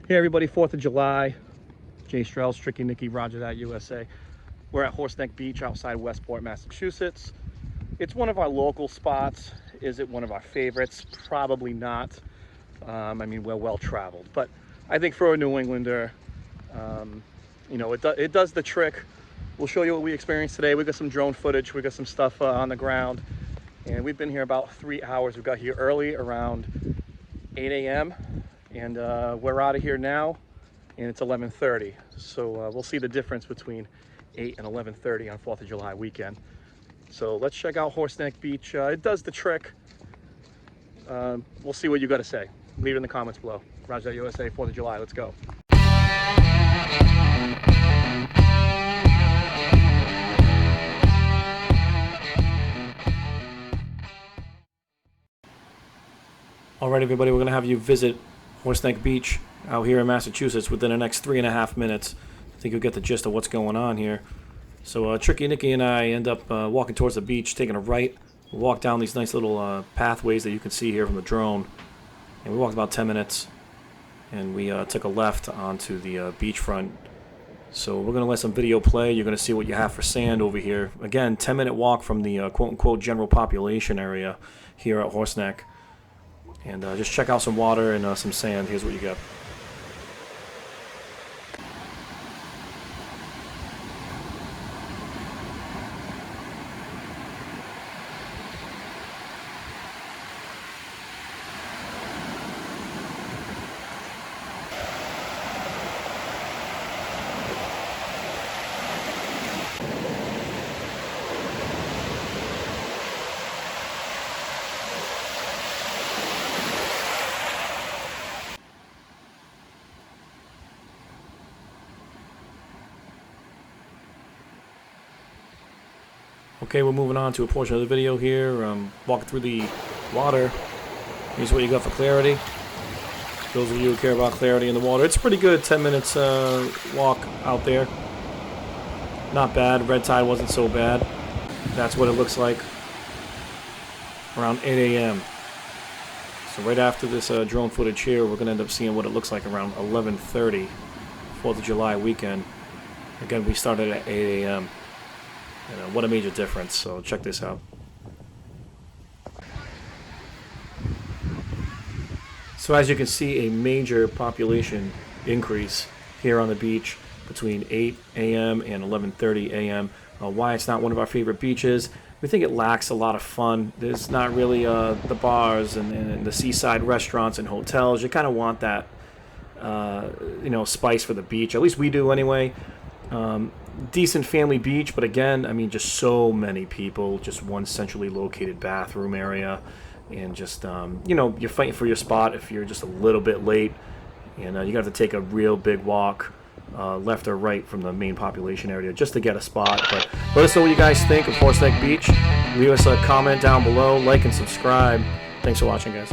Hey everybody, 4th of July. Jay Strauss, Tricky Nicky, Roger that, USA. We're at Horseneck Beach outside Westport, Massachusetts. It's one of our local spots. Is it one of our favorites? Probably not. I mean, we're well traveled, but I think for a New Englander, you know, it does the trick. We'll show you what we experienced today. We got some drone footage, we got some stuff on the ground, and we've been here about 3 hours. We got here early around 8 a.m. and we're out of here now, and it's 11:30. So we'll see the difference between 8 and 11:30 on 4th of July weekend. So let's check out Horseneck Beach. It does the trick. We'll see what you got to say. Leave it in the comments below. Roger that, USA, 4th of July. Let's go. All right, everybody, we're going to have you visit Horseneck Beach out here in Massachusetts within the next 3.5 minutes. I think you'll get the gist of what's going on here. So Tricky Nicky and I end up walking towards the beach, taking a right. We walk down these nice little pathways that you can see here from the drone. And we walked about 10 minutes, and we took a left onto the beachfront. So we're going to let some video play. You're going to see what you have for sand over here. Again, 10-minute walk from the quote-unquote general population area here at Horseneck. And just check out some water and some sand. Here's what you got. Okay, we're moving on to a portion of the video here, walking through the water. Here's what you got for clarity. Those of you who care about clarity in the water, it's pretty good. 10 minutes walk out there. Not bad. Red tide wasn't so bad. That's what it looks like around 8 a.m. So right after this drone footage here, we're going to end up seeing what it looks like around 11:30, 4th of July weekend. Again, we started at 8 a.m. And what a major difference. So check this out. So as you can see, a major population increase here on the beach between 8 a.m. and 11:30 a.m. Why it's not one of our favorite beaches? We think it lacks a lot of fun. There's not really the bars and the seaside restaurants and hotels. You kind of want that, you know, spice for the beach. At least we do anyway. Decent family beach, but again, I mean, just so many people, just one centrally located bathroom area, and just, you know, you're fighting for your spot if you're just a little bit late, and you have to take a real big walk left or right from the main population area just to get a spot. But let us know what you guys think of Horseneck Beach. Leave us a comment down below, like and subscribe. Thanks for watching, guys.